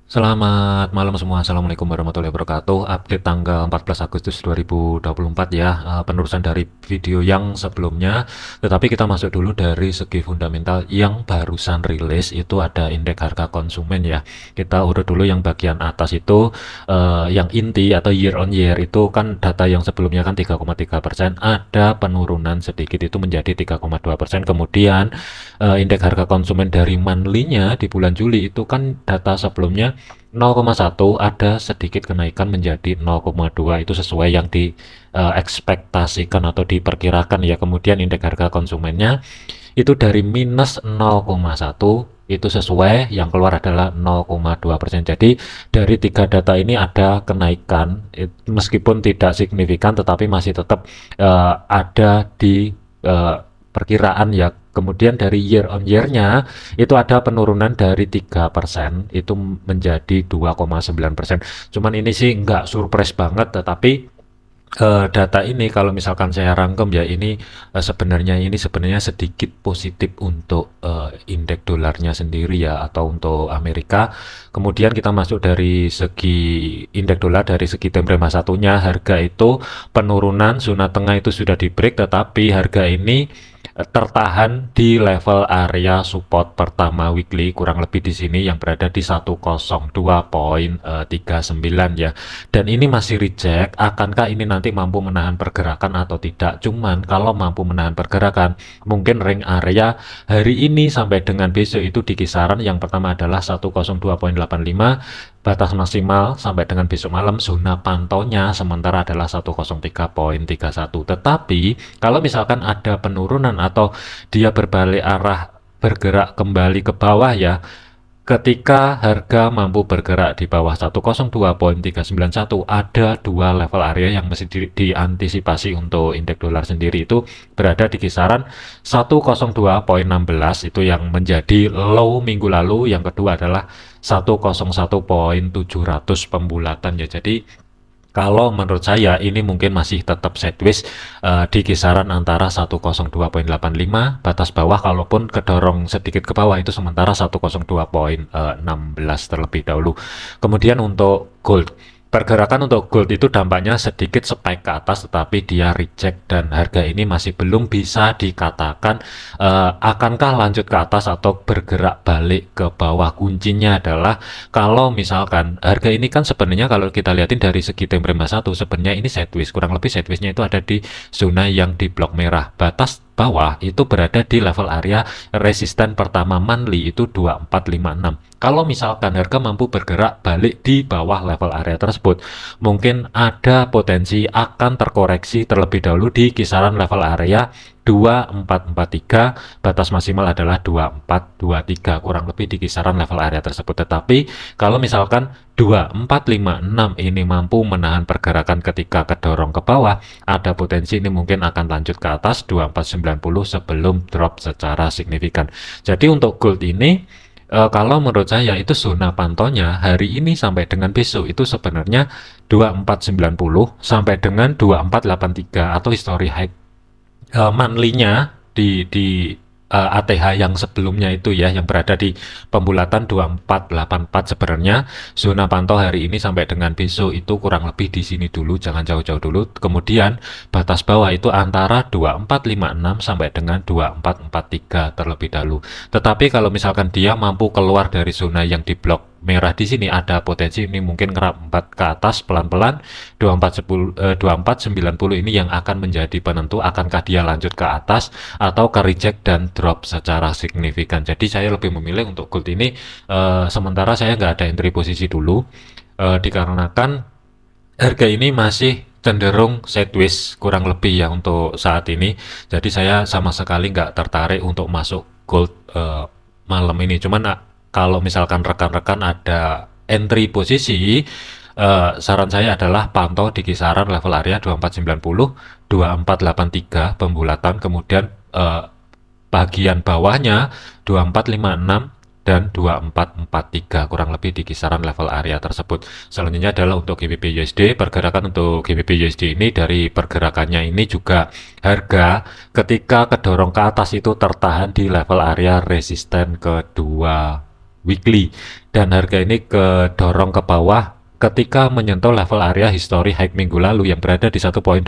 Selamat malam semua. Assalamualaikum warahmatullahi wabarakatuh. Update tanggal 14 Agustus 2024 ya. Penerusan dari video yang sebelumnya. Tetapi kita masuk dulu dari segi fundamental yang barusan rilis itu ada indeks harga konsumen ya. Kita urut dulu yang bagian atas itu yang inti atau year on year itu kan data yang sebelumnya kan 3,3%, ada penurunan sedikit itu menjadi 3,2%. Kemudian indeks harga konsumen dari monthly-nya di bulan Juli itu kan data sebelumnya 0,1 ada sedikit kenaikan menjadi 0,2 itu sesuai yang diekspektasikan atau diperkirakan ya. Kemudian indeks harga konsumennya itu dari minus 0,1 itu sesuai yang keluar adalah 0,2%. Jadi dari tiga data ini ada kenaikan meskipun tidak signifikan tetapi masih tetap ada di perkiraan ya. Kemudian dari year on year-nya itu ada penurunan dari 3% itu menjadi 2,9%. Cuman ini sih nggak surprise banget, tetapi data ini kalau misalkan saya rangkum ya ini sebenarnya sedikit positif untuk indeks dolarnya sendiri ya atau untuk Amerika. Kemudian kita masuk dari segi indeks dolar dari segi time frame satunya harga itu penurunan zona tengah itu sudah di break, tetapi harga ini tertahan di level area support pertama weekly kurang lebih di sini yang berada di 102,39 ya. Dan ini masih reject, akankah ini nanti mampu menahan pergerakan atau tidak? Cuman kalau mampu menahan pergerakan, mungkin ring area hari ini sampai dengan besok itu di kisaran yang pertama adalah 102,85, batas maksimal sampai dengan besok malam zona pantaunya sementara adalah 103,31. Tetapi kalau misalkan ada penurunan atau dia berbalik arah bergerak kembali ke bawah ya, ketika harga mampu bergerak di bawah 102,391 ada dua level area yang mesti diantisipasi untuk indeks dolar sendiri itu berada di kisaran 102,16 itu yang menjadi low minggu lalu. Yang kedua adalah 101,700 pembulatan ya. Jadi kalau menurut saya ini mungkin masih tetap sideways di kisaran antara 102,85 batas bawah, kalaupun kedorong sedikit ke bawah itu sementara 102,16 terlebih dahulu. Kemudian untuk gold, pergerakan untuk gold itu dampaknya sedikit spike ke atas tetapi dia reject dan harga ini masih belum bisa dikatakan akankah lanjut ke atas atau bergerak balik ke bawah. Kuncinya adalah kalau misalkan harga ini kan sebenarnya kalau kita lihatin dari segi time frame satu sebenarnya ini sideways, kurang lebih sidewaysnya itu ada di zona yang di blok merah. Batas bawah itu berada di level area resisten pertama monthly itu 2456. Kalau misalkan harga mampu bergerak balik di bawah level area tersebut, mungkin ada potensi akan terkoreksi terlebih dahulu di kisaran level area 2443, batas maksimal adalah 2423, kurang lebih di kisaran level area tersebut. Tetapi kalau misalkan 2456 ini mampu menahan pergerakan ketika kedorong ke bawah, ada potensi ini mungkin akan lanjut ke atas 2490 sebelum drop secara signifikan. Jadi untuk gold ini kalau menurut saya itu zona pantaunya hari ini sampai dengan besok itu sebenarnya 2490 sampai dengan 2483 atau history high monthly-nya di ATH yang sebelumnya itu ya, yang berada di pembulatan 2484. Sebenarnya zona pantau hari ini sampai dengan besok itu kurang lebih di sini dulu, jangan jauh-jauh dulu. Kemudian batas bawah itu antara 2456 sampai dengan 2443 terlebih dahulu. Tetapi kalau misalkan dia mampu keluar dari zona yang di blok merah di sini, ada potensi ini mungkin ngerambat ke atas pelan-pelan 2490 ini yang akan menjadi penentu akankah dia lanjut ke atas atau ke reject dan drop secara signifikan. Jadi saya lebih memilih untuk gold ini sementara saya nggak ada entry posisi dulu dikarenakan harga ini masih cenderung sideways kurang lebih ya untuk saat ini. Jadi saya sama sekali nggak tertarik untuk masuk gold malam ini. Cuman kalau misalkan rekan-rekan ada entry posisi, saran saya adalah pantau di kisaran level area 2490, 2483 pembulatan, kemudian bagian bawahnya 2456 dan 2443 kurang lebih di kisaran level area tersebut. Selanjutnya adalah untuk GBP USD. Pergerakan untuk GBP USD ini dari pergerakannya ini juga harga ketika kedorong ke atas itu tertahan di level area resisten kedua weekly, dan harga ini kedorong ke bawah ketika menyentuh level area history high minggu lalu yang berada di 1.2816.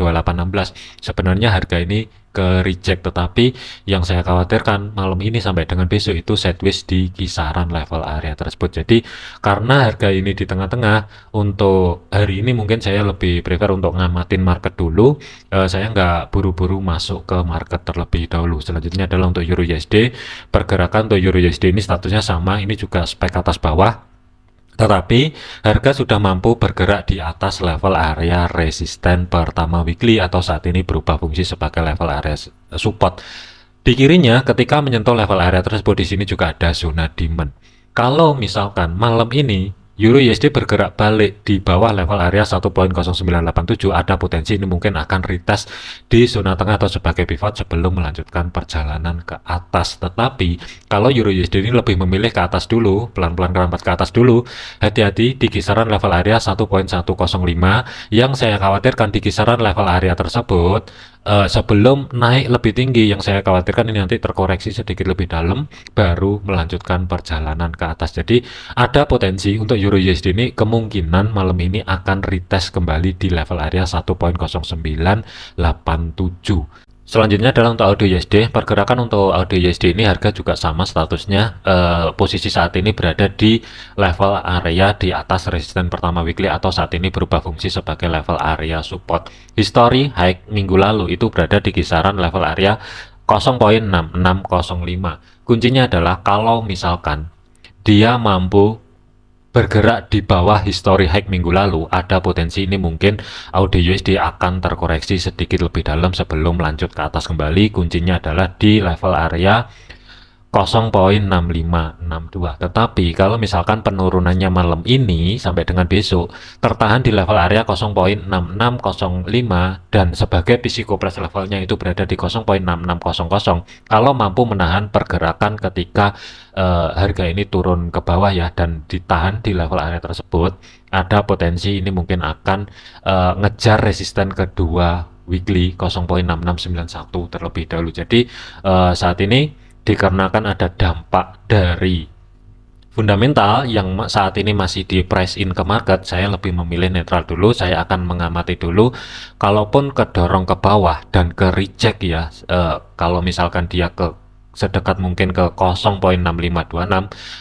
Sebenarnya harga ini ke reject, tetapi yang saya khawatirkan malam ini sampai dengan besok itu sideways di kisaran level area tersebut. Jadi karena harga ini di tengah-tengah, untuk hari ini mungkin saya lebih prefer untuk ngamatin market dulu. Saya nggak buru-buru masuk ke market terlebih dahulu. Selanjutnya adalah untuk Euro USD. Pergerakan untuk Euro USD ini statusnya sama, ini juga spek atas bawah, tetapi harga sudah mampu bergerak di atas level area resisten pertama weekly atau saat ini berubah fungsi sebagai level area support. Di kirinya, ketika menyentuh level area tersebut, di sini juga ada zona demand. Kalau misalkan malam ini Euro USD bergerak balik di bawah level area 1.0987, ada potensi ini mungkin akan retest di zona tengah atau sebagai pivot sebelum melanjutkan perjalanan ke atas. Tetapi kalau Euro USD ini lebih memilih ke atas dulu, pelan-pelan merambat ke atas dulu, hati-hati di kisaran level area 1.105. Yang saya khawatirkan di kisaran level area tersebut, sebelum naik lebih tinggi, yang saya khawatirkan ini nanti terkoreksi sedikit lebih dalam baru melanjutkan perjalanan ke atas. Jadi ada potensi untuk Euro USD ini kemungkinan malam ini akan retest kembali di level area 1.0987. Selanjutnya adalah untuk AUD USD. Pergerakan untuk AUD USD ini harga juga sama statusnya, posisi saat ini berada di level area di atas resisten pertama weekly atau saat ini berubah fungsi sebagai level area support. History high minggu lalu itu berada di kisaran level area 0.6605. Kuncinya adalah kalau misalkan dia mampu bergerak di bawah history high minggu lalu, ada potensi ini mungkin AUD USD akan terkoreksi sedikit lebih dalam sebelum lanjut ke atas kembali. Kuncinya adalah di level area 0.6562. Tetapi kalau misalkan penurunannya malam ini sampai dengan besok tertahan di level area 0.6605 dan sebagai psikopres levelnya itu berada di 0.6600, kalau mampu menahan pergerakan ketika harga ini turun ke bawah ya dan ditahan di level area tersebut, ada potensi ini mungkin akan ngejar resisten kedua weekly 0.6691 terlebih dahulu. Jadi saat ini dikarenakan ada dampak dari fundamental yang saat ini masih di price in ke market, saya lebih memilih netral dulu. Saya akan mengamati dulu, kalaupun kedorong ke bawah dan ke reject ya, kalau misalkan dia ke sedekat mungkin ke 0.6526,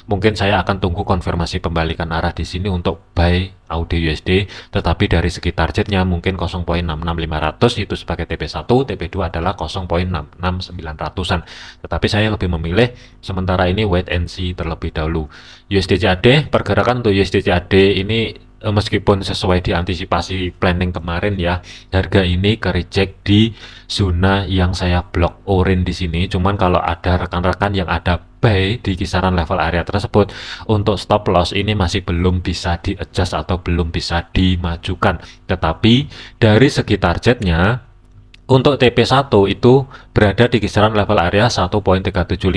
mungkin saya akan tunggu konfirmasi pembalikan arah di sini untuk buy AUD USD. Tetapi dari segi targetnya mungkin 0.66500 itu sebagai TP1, TP2 adalah 0.66900-an. Tetapi saya lebih memilih sementara ini wait and see terlebih dahulu. USD CAD, pergerakan untuk USD CAD ini meskipun sesuai diantisipasi planning kemarin ya, harga ini ke reject di zona yang saya blok orange di sini. Cuman kalau ada rekan-rekan yang ada buy di kisaran level area tersebut, untuk stop loss ini masih belum bisa di adjust atau belum bisa dimajukan. Tetapi dari segi targetnya untuk TP1 itu berada di kisaran level area 1.3756,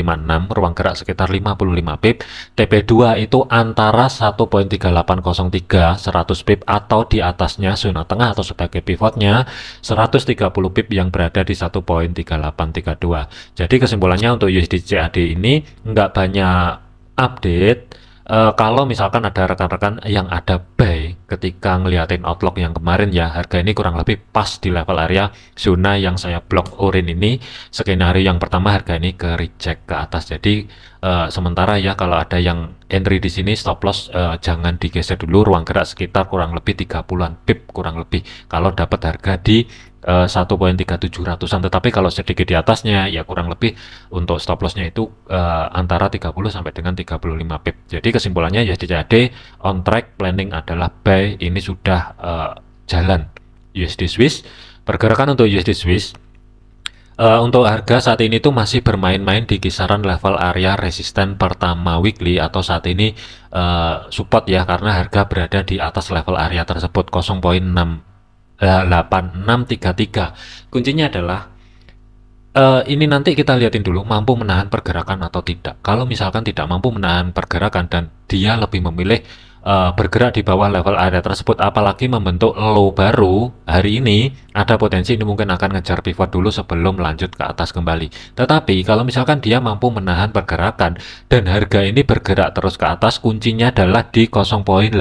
ruang gerak sekitar 55 pip. TP2 itu antara 1.3803, 100 pip atau di atasnya zona tengah atau sebagai pivotnya 130 pip yang berada di 1.3832. Jadi kesimpulannya untuk USD CAD ini nggak banyak update. Kalau misalkan ada rekan-rekan yang ada buy ketika ngeliatin outlook yang kemarin ya, harga ini kurang lebih pas di level area zona yang saya blok orange ini. Skenario yang pertama harga ini ke reject ke atas. Jadi sementara ya kalau ada yang entry di sini stop loss jangan digeser dulu, ruang gerak sekitar kurang lebih 30-an pip kurang lebih kalau dapat harga di 1.3700-an. Tetapi kalau sedikit di atasnya ya kurang lebih untuk stop lossnya itu antara 30 sampai dengan 35 pip. Jadi kesimpulannya ya CAD on track, planning adalah buy, ini sudah jalan. USD Swiss, pergerakan untuk USD Swiss untuk harga saat ini tuh masih bermain-main di kisaran level area resisten pertama weekly atau saat ini support ya, karena harga berada di atas level area tersebut 0.8633. Kuncinya adalah ini nanti kita lihatin dulu mampu menahan pergerakan atau tidak. Kalau misalkan tidak mampu menahan pergerakan dan dia lebih memilih bergerak di bawah level area tersebut, apalagi membentuk low baru hari ini, ada potensi ini mungkin akan ngejar pivot dulu sebelum lanjut ke atas kembali. Tetapi kalau misalkan dia mampu menahan pergerakan dan harga ini bergerak terus ke atas, kuncinya adalah di 0,8674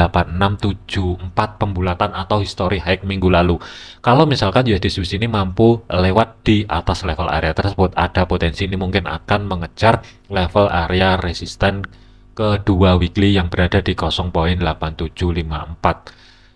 pembulatan atau history high minggu lalu. Kalau misalkan USD Swiss ini mampu lewat di atas level area tersebut, ada potensi ini mungkin akan mengejar level area resisten kedua weekly yang berada di 0,8754.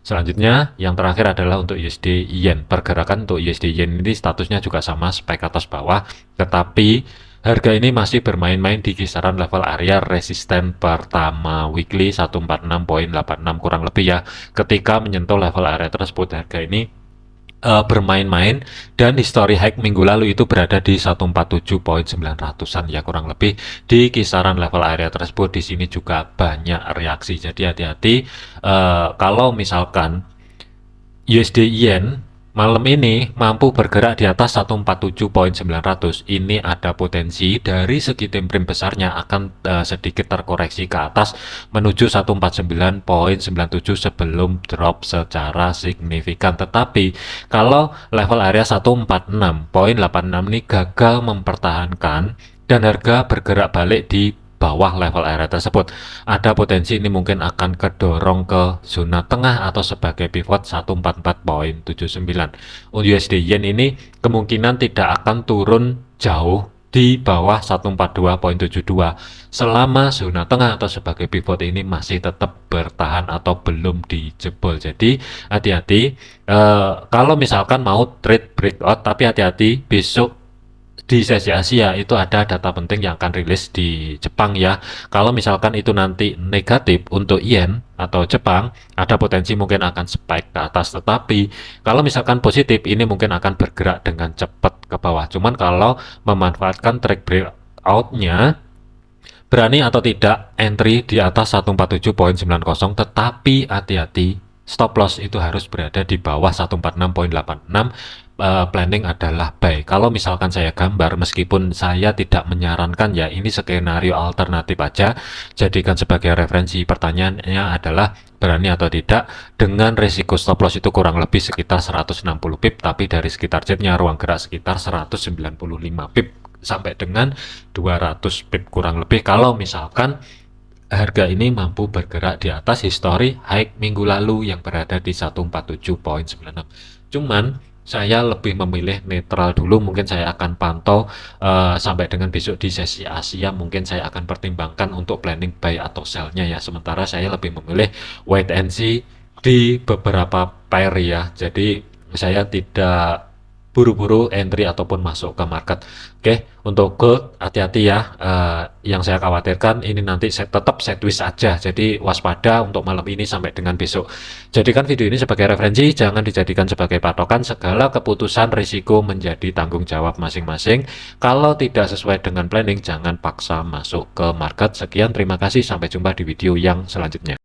Selanjutnya, yang terakhir adalah untuk USD Yen. Pergerakan untuk USD Yen ini statusnya juga sama, spike atas bawah, tetapi harga ini masih bermain-main di kisaran level area resisten pertama weekly 146,86 kurang lebih ya. Ketika menyentuh level area tersebut, harga ini bermain-main dan history high minggu lalu itu berada di 147,900-an ya, kurang lebih di kisaran level area tersebut. Di sini juga banyak reaksi, jadi hati-hati kalau misalkan USD Yen malam ini mampu bergerak di atas 147,900, ini ada potensi dari segi time frame besarnya akan sedikit terkoreksi ke atas menuju 149,97 sebelum drop secara signifikan. Tetapi kalau level area 146,86 ini gagal mempertahankan dan harga bergerak balik di bawah level area tersebut, ada potensi ini mungkin akan kedorong ke zona tengah atau sebagai pivot 144,79. USD Yen ini kemungkinan tidak akan turun jauh di bawah 142,72 selama zona tengah atau sebagai pivot ini masih tetap bertahan atau belum dijebol. Jadi hati-hati kalau misalkan mau trade breakout, tapi hati-hati besok di sesi Asia itu ada data penting yang akan rilis di Jepang ya. Kalau misalkan itu nanti negatif untuk yen atau Jepang, ada potensi mungkin akan spike ke atas. Tetapi kalau misalkan positif, ini mungkin akan bergerak dengan cepat ke bawah. Cuman kalau memanfaatkan track breakout-nya, berani atau tidak entry di atas 147,90, tetapi hati-hati stop loss itu harus berada di bawah 146,86. Planning adalah buy. Kalau misalkan saya gambar, meskipun saya tidak menyarankan ya, ini skenario alternatif aja, jadikan sebagai referensi. Pertanyaannya adalah berani atau tidak dengan resiko stop loss itu kurang lebih sekitar 160 pip, tapi dari segi targetnya ruang gerak sekitar 195 pip sampai dengan 200 pip kurang lebih. Kalau misalkan harga ini mampu bergerak di atas history high minggu lalu yang berada di 147,96. Cuman saya lebih memilih netral dulu, mungkin saya akan pantau sampai dengan besok di sesi Asia, mungkin saya akan pertimbangkan untuk planning buy atau sell-nya ya. Sementara saya lebih memilih wait and see di beberapa pair ya, jadi saya tidak buru-buru entry ataupun masuk ke market. Oke, untuk gold hati-hati ya, yang saya khawatirkan ini nanti tetap sideways aja, jadi waspada untuk malam ini sampai dengan besok. Jadikan video ini sebagai referensi, jangan dijadikan sebagai patokan. Segala keputusan risiko menjadi tanggung jawab masing-masing. Kalau tidak sesuai dengan planning, jangan paksa masuk ke market. Sekian, terima kasih, sampai jumpa di video yang selanjutnya.